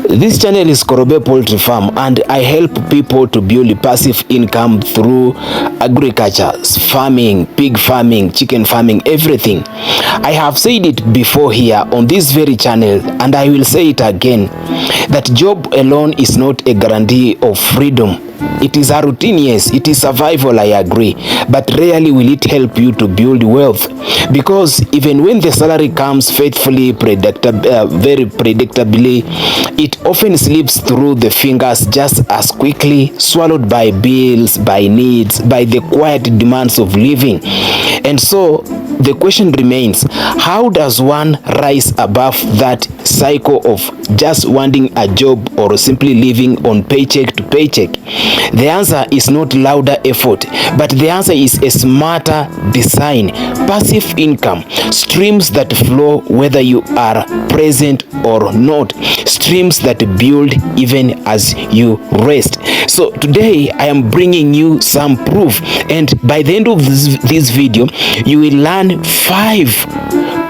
This channel is Scalable Poultry Farm, and I help people to build passive income through agriculture, farming, pig farming, chicken farming, everything. I have said it before here on this very channel, and I will say it again, that job alone is not a guarantee of freedom. It is a routine, yes, it is survival, I agree, but rarely will it help you to build wealth, because even when the salary comes faithfully, very predictably, it often slips through the fingers just as quickly, swallowed by bills, by needs, by the quiet demands of living. And so the question remains, how does one rise above that cycle of just wanting a job or simply living on paycheck to paycheck? The answer is not louder effort, but the answer is a smarter design. Passive income, streams that flow whether you are present or not, streams that build even as you rest. So today I am bringing you some proof, and by the end of this video you will learn 5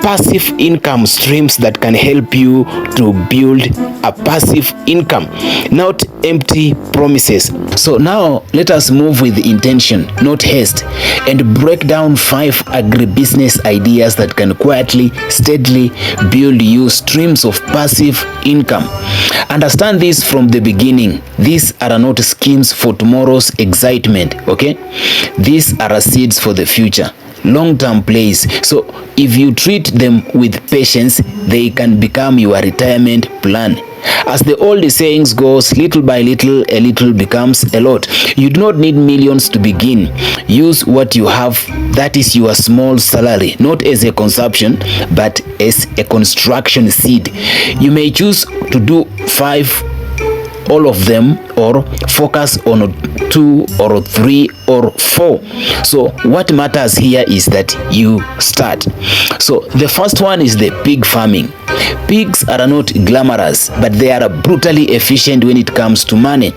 passive income streams that can help you to build a passive income, not empty promises. So now let us move with intention, not haste, and break down 5 agribusiness ideas that can quietly, steadily build you streams of passive income. Understand this from the beginning. These are not schemes for tomorrow's excitement, okay? These are seeds for the future, long-term plays. So if you treat them with patience, they can become your retirement plan. As the old sayings goes, little by little, a little becomes a lot. You do not need millions to begin. Use what you have, that is your small salary, not as a consumption, but as a construction seed. You may choose to do 5, all of them, or focus on 2 or 3 or 4. So what matters here is that you start. So the first one is the pig farming. Pigs are not glamorous, but they are brutally efficient when it comes to money.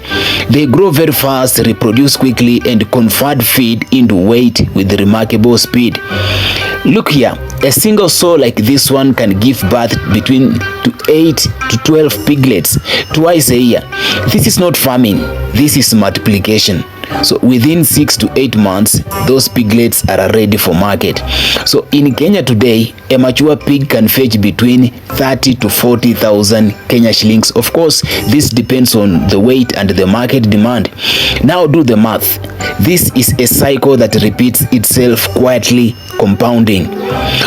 They grow very fast, reproduce quickly, and convert feed into weight with remarkable speed. Look here, a single sow like this one can give birth between 8 to 12 piglets twice a year. This is not farming, this is multiplication. So within 6 to 8 months, those piglets are ready for market. So in Kenya today, a mature pig can fetch between 30 to 40,000 Kenya shillings. Of course, this depends on the weight and the market demand. Now do the math. This is a cycle that repeats itself quietly, compounding.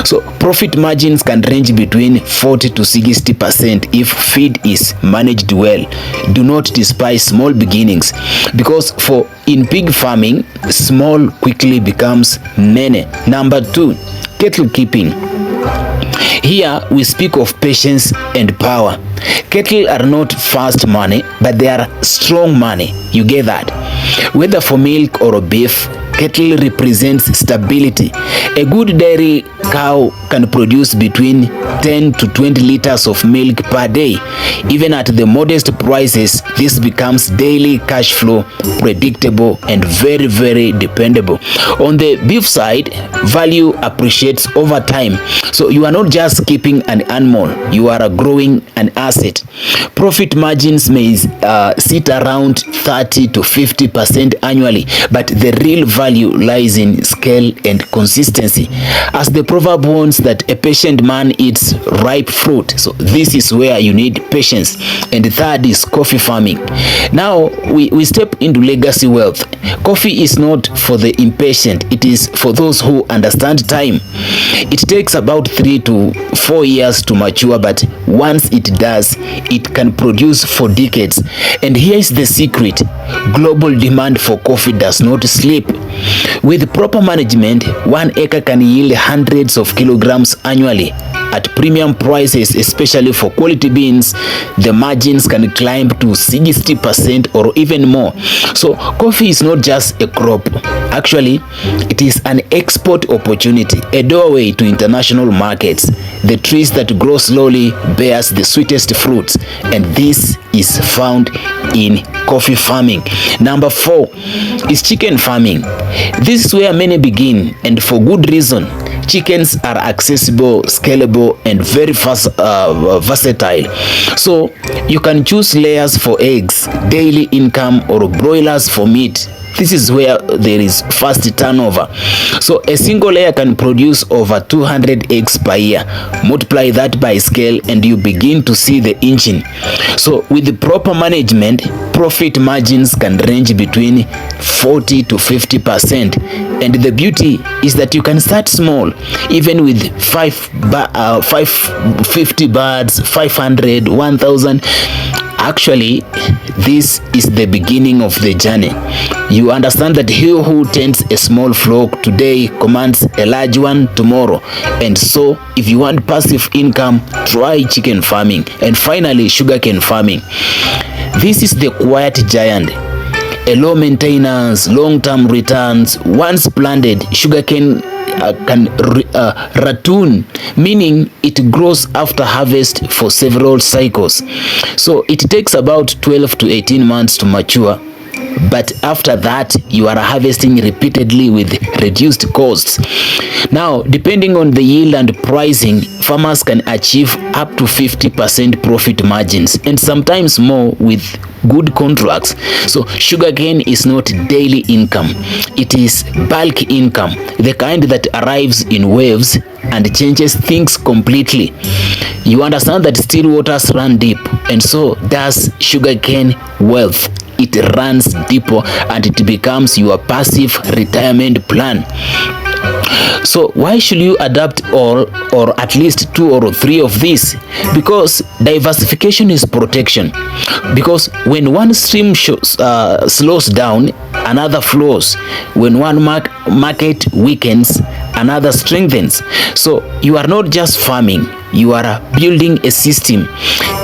So profit margins can range between 40 to 60% if feed is managed well. Do not despise small beginnings, because in pig farming, small quickly becomes many. Number 2, cattle keeping. Here we speak of patience and power. Cattle are not fast money, but they are strong money. You get that? Whether for milk or beef, cattle represents stability. A good dairy cow can produce between 10 to 20 liters of milk per day. Even at the modest prices, this becomes daily cash flow, predictable and very, very dependable. On the beef side, value appreciates over time. So you are not just keeping an animal, you are growing an asset. Profit margins may sit around 30 to 50% annually, but the real value lies in scale and consistency. As the proverb warns that a patient man eats ripe fruit, so this is where you need patience. And the third is coffee farming. Now we step into legacy wealth. Coffee is not for the impatient, it is for those who understand time. It takes about 3 to 4 years to mature, but once it does, it can produce for decades. And here is the secret: global demand for coffee does not sleep. With proper management, 1 acre can yield hundreds of kilograms annually. At premium prices, especially for quality beans, the margins can climb to 60% or even more. So coffee is not just a crop. Actually, it is an export opportunity, a doorway to international markets. The trees that grow slowly bears the sweetest fruits, and this is found in coffee farming. Number 4 is chicken farming. This is where many begin, and for good reason. Chickens are accessible, scalable, and very versatile. So you can choose layers for eggs, daily income, or broilers for meat. This is where there is fast turnover. So a single layer can produce over 200 eggs per year. Multiply that by scale and you begin to see the engine. So with the proper management, profit margins can range between 40 to 50%. And the beauty is that you can start small, even with 50 birds, 500, 1,000. Actually, this is the beginning of the journey. You understand that he who tends a small flock today commands a large one tomorrow. And so, if you want passive income, try chicken farming. And finally, sugarcane farming. This is the quiet giant. A low maintenance, long-term returns. Once planted, sugarcane can ratoon, meaning it grows after harvest for several cycles. So it takes about 12 to 18 months to mature. But after that, you are harvesting repeatedly with reduced costs. Now, depending on the yield and pricing, farmers can achieve up to 50% profit margins and sometimes more with good contracts. So sugarcane is not daily income, it is bulk income, the kind that arrives in waves and changes things completely. You understand that still waters run deep, and so does sugarcane wealth. It runs deeper and it becomes your passive retirement plan. So why should you adopt all or at least 2 or 3 of these? Because diversification is protection. Because when one stream slows down, another flows. When one market weakens, another strengthens. So you are not just farming, you are building a system,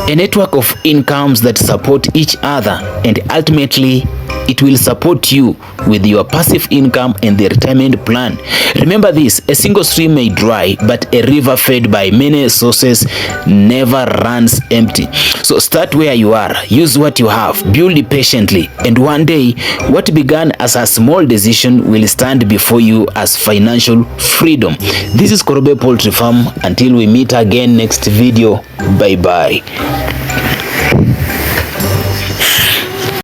a network of incomes that support each other, and ultimately it will support you with your passive income and the retirement plan. Remember this, a single stream may dry, but a river fed by many sources never runs empty. So start where you are, use what you have, build it patiently, and one day what began as a small decision will stand before you as financial freedom. This is Scalable Poultry Farm. Until we meet again next video, bye bye.